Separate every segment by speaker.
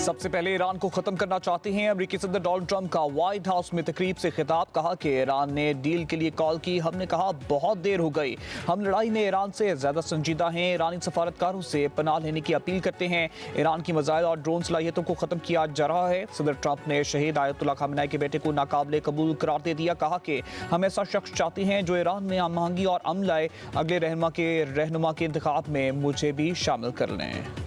Speaker 1: सबसे पहले ईरान को खत्म करना चाहते हैं। अमेरिकी सदर डोनाल्ड ट्रंप का व्हाइट हाउस में तकरीब से खिताब। कहा कि ईरान ने डील के लिए कॉल की, हमने कहा बहुत देर हो गई, हम लड़ाई में ईरान से ज्यादा संजीदा हैं। ईरानी सफारतकारों से पनाह लेने की अपील करते हैं। ईरान की मिसाइल और ड्रोन सलाहियतों को खत्म किया जा रहा है। सदर ट्रंप ने शहीद आयतुल्लाह खामेनी के बेटे को नाकाबिले कबूल करार दे दिया। कहा कि हम ऐसा शख्स चाहते हैं जो ईरान में हम आहंगी और अमन लाए। अगले रहनुमा के इंतखाब में मुझे भी शामिल कर लें।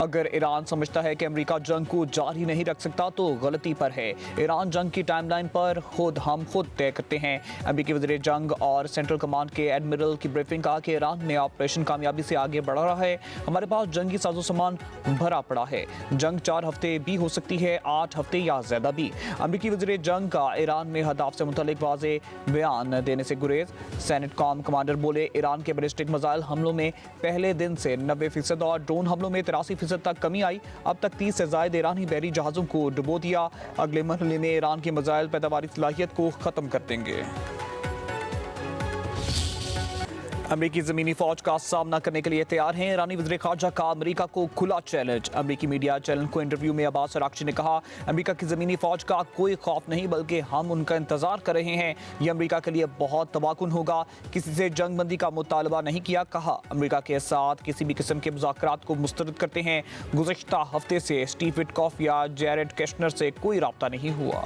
Speaker 1: अगर ईरान समझता है कि अमेरिका जंग को जारी नहीं रख सकता तो गलती पर है। ईरान जंग की टाइमलाइन पर हम खुद तय करते हैं। अमेरिकी वज़ीर जंग और सेंट्रल कमांड के एडमिरल की ब्रीफिंग। कहा कि ईरान में ऑपरेशन कामयाबी से आगे बढ़ रहा है। हमारे पास जंगी साजो सामान भरा पड़ा है। जंग 4 हफ्ते भी हो सकती है, 8 हफ्ते या ज्यादा भी। अमेरिकी वज़ीर जंग का ईरान में हदाफ से मुतल्लिक वाज़े बयान देने से गुरेज। सेनेट कॉम कमांडर बोले, ईरान के बैलिस्टिक मिसाइल हमलों में पहले दिन से 90% और ड्रोन हमलों में 83% तक कमी आई। अब तक 30 से ज्यादा ईरानी बहरी जहाजों को डुबो दिया। अगले मरहले में ईरान की मिसाइल पैदावारी सलाहियत को खत्म कर देंगे। अमेरिकी ज़मीनी फौज का सामना करने के लिए तैयार हैं। ईरानी वज़ीर ख़ारजा का अमेरिका को खुला चैलेंज। अमेरिकी मीडिया चैनल को इंटरव्यू में अब्बास अराग़ची ने कहा, अमेरिका की ज़मीनी फौज का कोई खौफ नहीं, बल्कि हम उनका इंतजार कर रहे हैं। यह अमेरिका के लिए बहुत तबाकुन होगा। किसी से जंग बंदी का मुतालबा नहीं किया। कहा, अमेरिका के साथ किसी भी किस्म के मुज़ाकरात को मुस्तरद करते हैं। गुज़श्ता हफ्ते से स्टीव विटकॉफ या जैरेड केशनर से कोई रब्ता नहीं हुआ।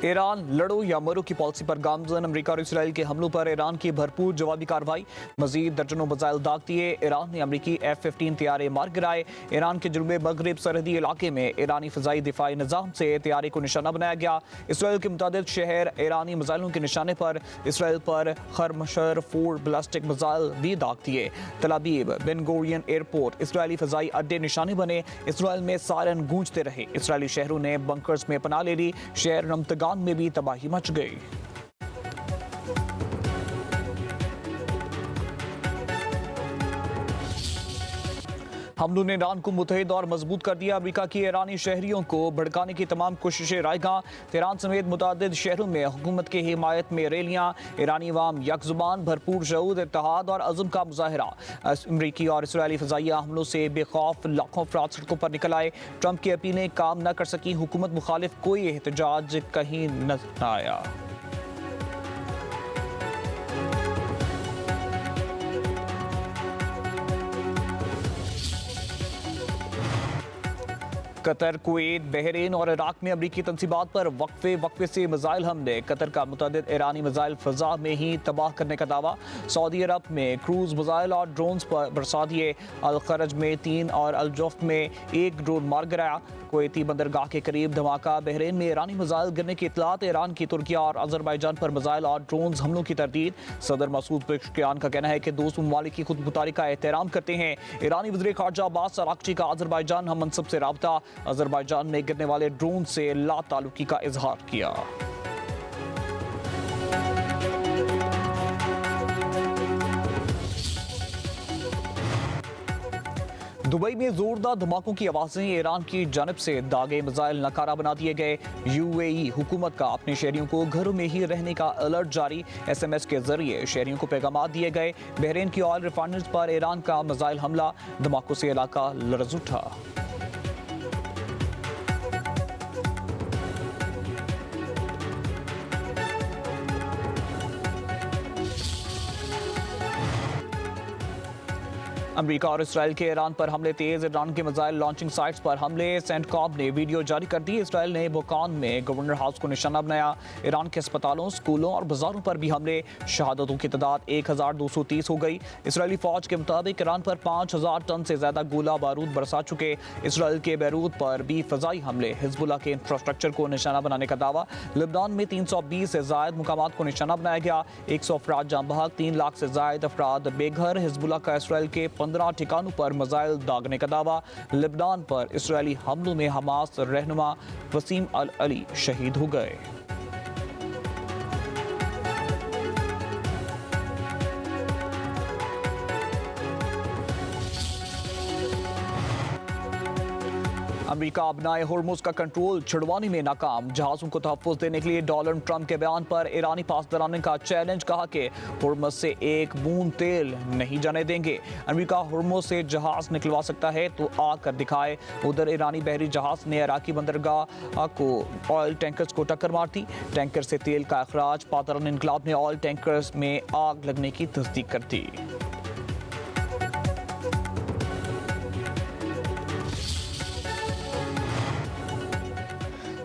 Speaker 1: ईरान लड़ो या मरो की पॉलिसी पर गामजन। अमेरिका और इसराइल के हमलों पर ईरान की भरपूर जवाबी कार्रवाई। मजीद दर्जनों मिसाइल दाग दिए। ईरान ने अमेरिकी F-15 तैयारे मार गिराए। ईरान के जुनूब मगरिब सरहदी इलाके में ईरानी फ़िज़ाई दिफाई निज़ाम से तैयारे को निशाना बनाया गया। इसराइल के मुतादिद शहर ईरानी मिसाइलों के निशाने पर। इसराइल पर खरमशर 4 बैलिस्टिक मिसाइल भी दाग दिए। तल अबीब बेन गुरियन एयरपोर्ट इसराइली फ़िज़ाई अड्डे निशाने बने। इसराइल में सायरन गूंजते रहे। इसराइली शहरों ने बंकर्स में पनाह ले ली। शहर नमतगान में भी तबाही मच गई। हमलों ने ईरान को मुतहिद और मजबूत कर दिया। अमेरिका की ईरानी शहरियों को भड़काने की तमाम कोशिशें रायगा। तेहरान समेत मुतादिद शहरों में हुकूमत की हिमायत में रैलियां। ईरानी अवाम यकजुबान, भरपूर शऊर, इत्तेहाद और अज़्म का मुजाहरा। अमेरिकी और इसराइली फ़िज़ाइया हमलों से बेखौफ लाखों अफराद सड़कों पर निकल आए। ट्रंप की अपीलें काम न कर सकी। हुकूमत मुखालिफ कोई एहतजाज कहीं न आया। कतर, कुवैत, बहरीन और इराक में अमरीकी तंसीबात पर वक्फे से मिसाइल हमले। कतर का मुतअद्दिद ईरानी मिसाइल फ़ज़ा में ही तबाह करने का दावा। सऊदी अरब में क्रूज़ मिसाइल और ड्रोन्स पर बरसा दिए। अल खरज में 3 और अल जौफ में 1 ड्रोन मार गिराया। कुवैती बंदरगाह के करीब धमाका। बहरीन में ईरानी मिसाइल गिरने की इतलात। ईरान की तुर्की और अज़रबैजान पर मिसाइल और ड्रोन्स हमलों की तरदीद। सदर मसूद पेशकियान का कहना है कि दोस्त ममालिक की खुद मुख्तारी का एहतराम करते हैं। ईरानी वज़ीर ख़ारजा अब्बास अराग़ची का अज़रबैजान हम मनसब से राब्ता। अज़रबैजान ने गिरने वाले ड्रोन से ला ताल्लुकी का इजहार किया। दुबई में जोरदार धमाकों की आवाजें। ईरान की जानिब से दागे मिसाइल नकारा बना दिए गए। UAE हुकूमत का अपने शहरियों को घरों में ही रहने का अलर्ट जारी। SMS के जरिए शहरियों को पैगाम दिए गए। बहरीन की ऑयल रिफाइनरीज पर ईरान का मिसाइल हमला। धमाकों से इलाका लर्ज़ उठा। अमेरिका और इसराइल के ईरान पर हमले तेज। ईरान के मिसाइल लॉन्चिंग साइट्स पर हमले। सेंटकॉम ने वीडियो जारी कर दी। इसराइल ने बुकान में गवर्नर हाउस को निशाना बनाया। ईरान के अस्पतालों, स्कूलों और बाजारों पर भी हमले। शहादतों की तादाद 1230 हो गई। इसराइली फौज के मुताबिक ईरान पर 5000 टन से ज्यादा गोला बारूद बरसा चुके। इसराइल के बैरूत पर भी फजाई हमले। हिजबुल्लाह के इंफ्रास्ट्रक्चर को निशाना बनाने का दावा। लेबनान में 320 से ज्यादा मुकामात को निशाना बनाया गया। 100 अफराद जाँ बहक, 3 लाख से ज्यादा अफराद बेघर। हिजबुल्लाह का इसराइल के 15 ठिकानों पर मिसाइल दागने का दावा। लेबनान पर इसराइली हमलों में हमास रहनुमा वसीम अल अली शहीद हो गए। अमेरिका अपनाए हुर्मुज़ का कंट्रोल छुड़वाने में नाकाम। जहाज़ों को तहफ़्फ़ुज़ देने के लिए डोनाल्ड ट्रंप के बयान पर ईरानी पासदारान का चैलेंज। कहा कि हुर्मुज़ से एक बूंद तेल नहीं जाने देंगे। अमेरिका हुर्मुज़ से जहाज़ निकलवा सकता है तो आकर दिखाए। उधर ईरानी बहरी जहाज़ ने इराकी बंदरगाह को ऑयल टैंकर्स को टक्कर मार दी। टैंकर से तेल का अखराज। पासदारान इनकलाब ने ऑयल टैंकर्स में आग लगने की तस्दीक कर दी।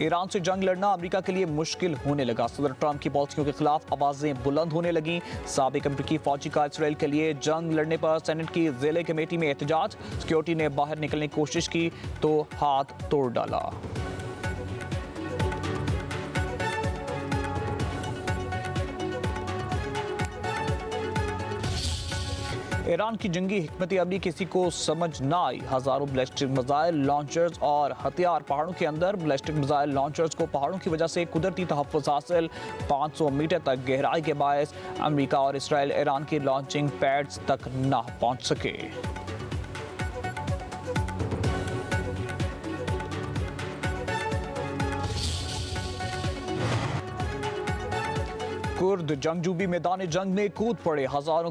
Speaker 1: ईरान से जंग लड़ना अमेरिका के लिए मुश्किल होने लगा। सदर ट्रंप की पॉलिसियों के खिलाफ आवाजें बुलंद होने लगी। साबिक अमेरिकी फौजी का इसराइल के लिए जंग लड़ने पर सेनेट की ज़िले कमेटी में एहतजाज। सिक्योरिटी ने बाहर निकलने की कोशिश की तो हाथ तोड़ डाला। ईरान की जंगी हिकमत अमली किसी को समझ ना आई। हजारों बैलिस्टिक मिसाइल लॉन्चर्स और हथियार पहाड़ों के अंदर। बैलिस्टिक मिसाइल लॉन्चर्स को पहाड़ों की वजह से कुदरती तहफ़्फ़ुज़ हासिल। 500 मीटर तक गहराई के बायस अमेरिका और इसराइल ईरान की लॉन्चिंग पैड्स तक ना पहुंच सके। कुर्द जंगजू भी मैदान जंग में कूद पड़े। हजारों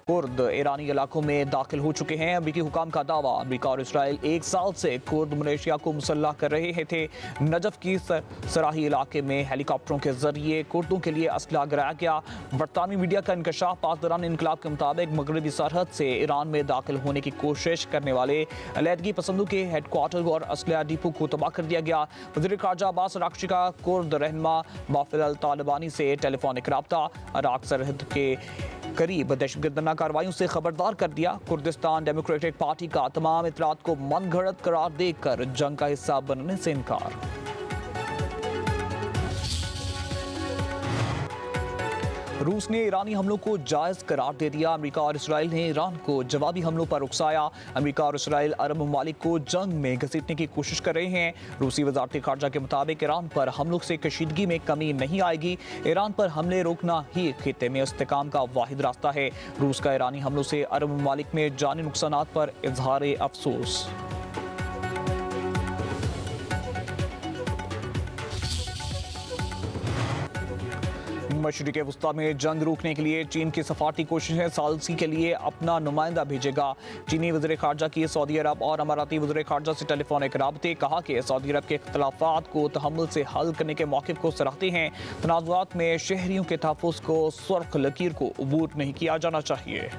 Speaker 1: कुर्द ईरानी इलाकों में दाखिल हो चुके हैं। अमेरिकी हुकाम का दावा। अमेरिका और इसराइल एक साल से कुर्द मलेशिया को मुसल्लह कर रहे थे। नजफ की सराही इलाके में हेलीकॉप्टरों के जरिए कुर्दों के लिए असला गिराया गया। बरतानवी मीडिया का इंकशाफ। पासदारान इनकलाब के मुताबिक मगरबी सरहद से ईरान में दाखिल होने की कोशिश करने वाले अलहदगी पसंदों के हेडक्वार्टर और असला डिपो को तबाह कर दिया गया। वज़ीर ख़ारजा अब्बास अराग़ची का कुर्द रहनुमा बाफिल अल तालिबानी से टेलीफोनिक राब्ता। इराक सरहद के करीब दहशतगर्दाना कार्रवाइयों से खबरदार कर दिया। कुर्दिस्तान डेमोक्रेटिक पार्टी का तमाम इतलात को मनगढ़ंत करार देकर जंग का हिस्सा बनने से इनकार। रूस ने ईरानी हमलों को जायज़ करार दे दिया। अमेरिका और इसराइल ने ईरान को जवाबी हमलों पर उकसाया। अमेरिका और इसराइल अरब ममालिक को जंग में घसीटने की कोशिश कर रहे हैं। रूसी वज़ारत ख़ारजा के मुताबिक ईरान पर हमलों से कशीदगी में कमी नहीं आएगी। ईरान पर हमले रोकना ही खित्ते में इस्तेकाम का वाहिद रास्ता है। रूस का ईरानी हमलों से अरब ममालिक में जानी नुकसानात पर इजहार अफसोस। मशरिक़ वस्ता में जंग रोकने के लिए चीन की सफारती कोशिशें सालसी के लिए अपना नुमाइंदा भेजेगा। चीनी वज़ीर ख़ारजा की सऊदी अरब और अमाराती वज़ीर ख़ारजा से टेलीफोनिक राब्ते। कहा कि सऊदी अरब के इख्तिलाफ़ात को तहम्मुल से हल करने के मौक़िफ़ को सराहते हैं। तनाज़ुआत में शहरियों के तहफ़्फ़ुज़ को सुर्ख लकीर को अबूर नहीं किया जाना चाहिए।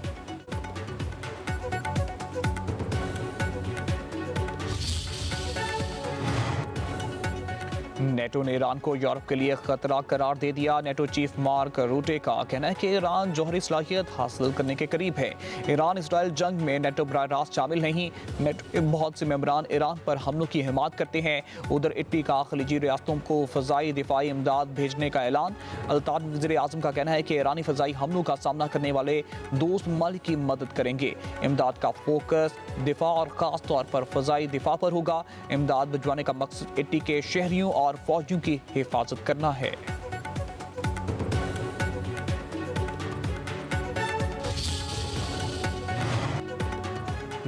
Speaker 1: नेटो ने ईरान को यूरोप के लिए खतरा करार दे दिया। नेटो चीफ मार्क रूटे का कहना है कि ईरान जौहरी सलाहियत हासिल करने के करीब है। ईरान इसराइल जंग में नेटो बराह रास्त शामिल नहीं। नेटो के बहुत से मेंबरान ईरान पर हमलों की हिमायत करते हैं। उधर इटली का खलीजी रियासतों को फ़ज़ाई दिफाई इमदाद भेजने का ऐलान। अल्ताफ़ वज़ीर आज़म का कहना है कि ईरानी फ़ज़ाई हमलों का सामना करने वाले दोस्त ममालिक की मदद करेंगे। इमदाद का फोकस दिफा और ख़ास तौर पर फ़ज़ाई दिफा पर होगा। इमदाद भिजवाने का मकसद इटली के शहरियों और फौजियों की हिफाजत करना है।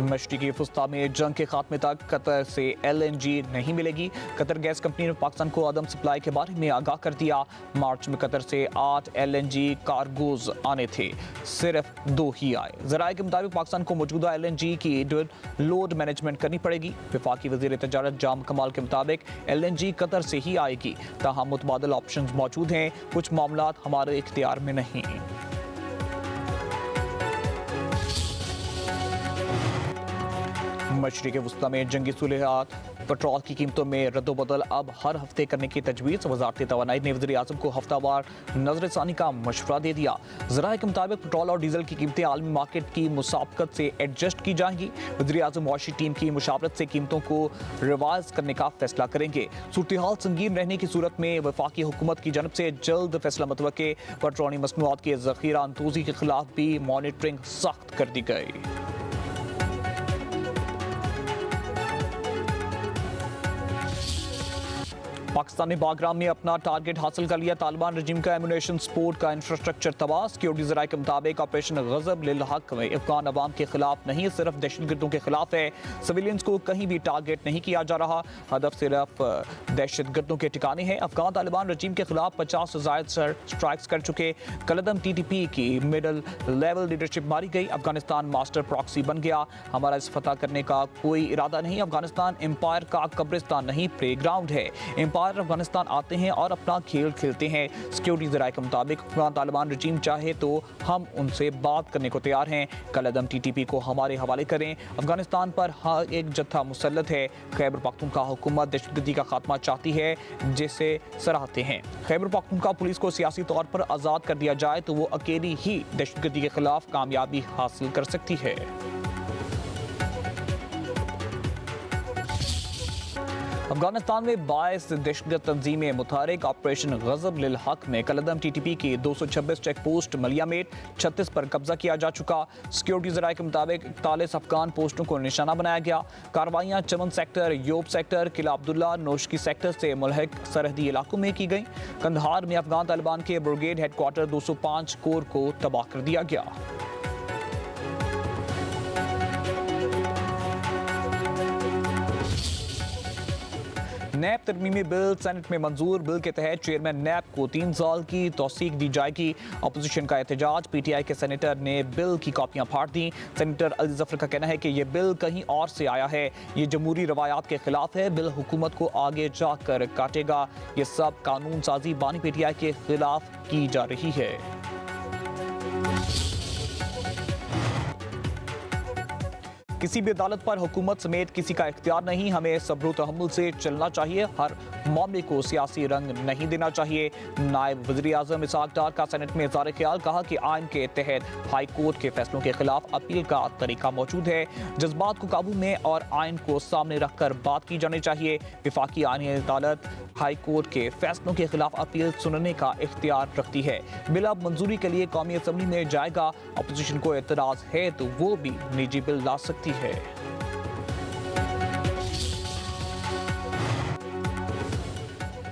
Speaker 1: मशरिक़ी वस्ता में जंग के खात्मे तक कतर से LNG नहीं मिलेगी। कतर गैस कंपनी ने पाकिस्तान को अदम सप्लाई के बारे में आगाह कर दिया। मार्च में कतर से 8 LNG कार्गोज आने थे, सिर्फ 2 ही आए। ज़राए के मुताबिक पाकिस्तान को मौजूदा LNG की लोड मैनेजमेंट करनी पड़ेगी। वफाकी वज़ीर तजारत जाम कमाल के मुताबिक LNG कतर से ही आएगी। ताहम मुतबादिल ऑप्शन मौजूद हैं, कुछ मामलात हमारे इख्तियार में नहीं। मशरिक़ वस्ता में जंगी सूलहात। पेट्रोल की कीमतों में रद्दोबदल अब हर हफ्ते करने की तजवीज़। वज़ारत तवानाई ने वज़ीर आज़म को हफ्तावार नज़रसानी का मशवरा दे दिया। ज़राए के मुताबिक पेट्रोल और डीजल की कीमतें आलमी मार्केट की मुसाबकत से एडजस्ट की जाएंगी। वज़ीर आज़म वॉशी टीम की मुशावरत से कीमतों को रिवाइज करने का फैसला करेंगे। सूरत हाल संगीन रहने की सूरत में वफाकी हुकूमत की जानब से जल्द फैसला मुतवक्के। पेट्रोलियम मसनूआत के ज़ख़ीरा अंदोज़ी के खिलाफ भी मॉनिटरिंग सख्त कर दी गई। पाकिस्तान ने बागराम में अपना टारगेट हासिल कर लिया। तालिबान रजीम का एम्यूनेशन स्पोर्ट का इंफ्रास्ट्रक्चर तबाह। सिक्योरिटी ज़राए के मुताबिक ऑपरेशन गज़ब लिल हक में अफगान अवाम के खिलाफ नहीं, सिर्फ दहशतगर्दों के खिलाफ है। सिविलियंस को कहीं भी टारगेट नहीं किया जा रहा, हदफ सिर्फ दहशतगर्दों के ठिकाने हैं। अफगान तालिबान रजीम के खिलाफ 50 से ज़ायद स्ट्राइक्स कर चुके। कलदम TTP की मिडल लेवल लीडरशिप मारी गई। अफगानिस्तान मास्टर प्रॉक्सी बन गया। हमारा इस फतह करने का कोई इरादा नहीं। अफगानिस्तान एम्पायर का कब्रिस्तान नहीं, प्ले ग्राउंड है। एम्पायर अफगानिस्तान आते हैं और अपना खेल खेलते हैं। सिक्योरिटी ज़राए के मुताबिक अफगान तालिबान रजीम चाहे तो हम उनसे बात करने को तैयार हैं। कलदम TTP को हमारे हवाले करें। अफगानिस्तान पर हर एक जत्था मुसल्लत है। खैबर पख्तूनख्वा हुकूमत दहशतगर्दी का खात्मा चाहती है, जिसे सराहते हैं। खैबर पख्तूनख्वा पुलिस को सियासी तौर पर आज़ाद कर दिया जाए तो वो अकेली ही दहशतगर्दी के खिलाफ कामयाबी हासिल कर सकती है। अफगानिस्तान में 22 दहशतगर्द तंजीमें मुतहरिक। ऑपरेशन गज़ब लिल हक में कलदम TTP की 226 चेक पोस्ट मलियामेट 36 पर कब्जा किया जा चुका। सिक्योरिटी ज़राए के मुताबिक 41 अफगान पोस्टों को निशाना बनाया गया। कार्रवाइयाँ चमन सेक्टर, योब सेक्टर, किला अब्दुल्ला, नोशकी सेक्टर से मुल्हिक सरहदी इलाकों में की गई। कंधार में अफगान तालिबान के ब्रिगेड हेडक्वार्टर 205 कोर को तबाह कर दिया गया। नैब तरमीमी बिल सेनेट में मंजूर। बिल के तहत चेयरमैन नैब को 3 साल की तौसीक दी जाएगी। अपोजिशन का एहतजाज। PTI के सेनेटर ने बिल की कॉपियां फाड़ दी। सेनेटर अली जफर का कहना है कि यह बिल कहीं और से आया है, ये जमहूरी रवायात के खिलाफ है। बिल हुकूमत को आगे जाकर काटेगा। ये सब कानून साजी बानी PTI के खिलाफ की जा रही है। किसी भी अदालत पर हुकूमत समेत किसी का इख्तियार नहीं। हमें सब्र तहम्मुल से चलना चाहिए। हर मामले को सियासी रंग नहीं देना चाहिए। नायब वज़ीर आज़म इसहाक डार का सेनेट में इज़हार ख्याल। कहा कि आइन के तहत हाई कोर्ट के फैसलों के खिलाफ अपील का तरीका मौजूद है। जज्बात को काबू में और आइन को सामने रखकर बात की जानी चाहिए। वफाकी आईनी अदालत हाई कोर्ट के फैसलों के खिलाफ अपील सुनने का इख्तियार रखती है। बिल अब मंजूरी के लिए कौमी असम्बली में जाएगा। अपोजिशन को एतराज़ है तो वो भी निजी बिल ला सकती है।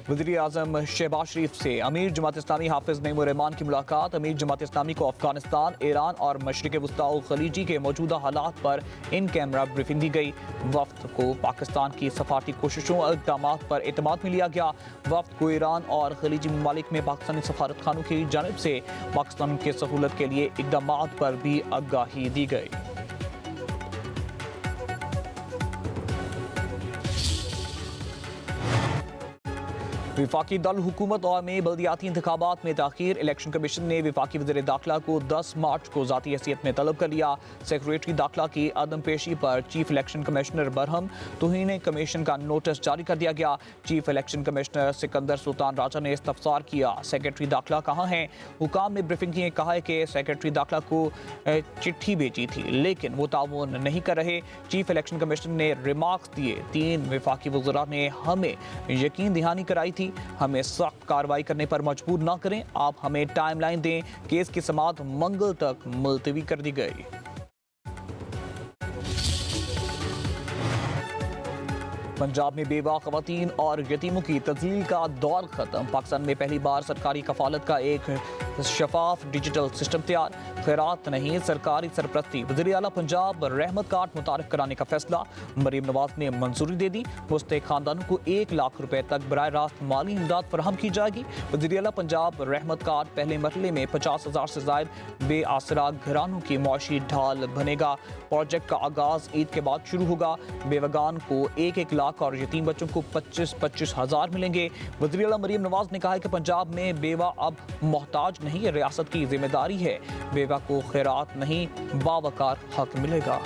Speaker 1: वज़ीर आज़म शहबाज शरीफ से अमीर जमात इस्लामी हाफिज नईमुर रहमान की मुलाकात। अमीर जमात इस्लामी को अफगानिस्तान, ईरान और मशरिक़ वस्ता और खलीजी के मौजूदा हालात पर इन कैमरा ब्रीफिंग दी गई। वफ्द को पाकिस्तान की सफारती कोशिशों और इक़दामात पर एतमाद में लिया गया। वफ्द को ईरान और खलीजी ममालिक में पाकिस्तानी सफारत खानों की जानिब से पाकिस्तान की सहूलत के लिए इक़दामात पर भी आगाही दी गई। विफाकी दल हुकूमत और में बल्दियाती इंतखाबात में ताखीर। इलेक्शन कमीशन ने विफाकी वज़ीर दाखिला को 10 मार्च को ज़ाती हैसियत में तलब कर लिया। सेक्रेटरी दाखिला की अदम पेशी पर chief election commissioner Barham तौहीन commission का नोटिस जारी कर दिया गया। Chief election commissioner Sikandar Sultan Raja ने इस्तफसार किया, सेक्रेटरी दाखिला कहाँ हैं? हुकाम ने ब्रीफिंग की कहा है कि सेक्रेटरी दाखिला को चिट्ठी भेजी थी लेकिन वो ताउन नहीं कर रहे। चीफ इलेक्शन कमिश्नर ने रिमार्क्स दिए, 3 वफाकी वज़रा ने हमें यकीन दहानी कराई थी, हमें सख्त कार्रवाई करने पर मजबूर ना करें। आप हमें टाइमलाइन दें। केस की समाअत मंगल तक मुलतवी कर दी गई। पंजाब में बेवा खवातीन और यतीमों की तज़लील का दौर खत्म। पाकिस्तान में पहली बार सरकारी कफालत का एक शफाफ डिजिटल सिस्टम तैयार। खैरात नहीं, सरकारी सरपरस्ती। वज़ीर आला पंजाब रहमत कार्ड मुतारिफ कराने का फैसला। मरीम नवाज ने मंजूरी दे दी। मुस्तहिक खानदानों को 1 लाख रुपए तक बराह रास्त माली इमदाद फराहम की जाएगी। वज़ीर आला पंजाब रहमत कार्ड पहले मरहले में 50,000 से ज़ायद बेआसरा घरानों की मुआशी ढाल बनेगा। प्रोजेक्ट का आगाज ईद के बाद शुरू होगा। बेवगान को 1-1 लाख और यतीम बच्चों को 25-25 हज़ार मिलेंगे। वज़ीर आला मरीम नवाज ने कहा है कि पंजाब में बेवा अब मोहताज नहीं, रियासत की जिम्मेदारी है। बेवा को खैरात नहीं, बावकार हक मिलेगा।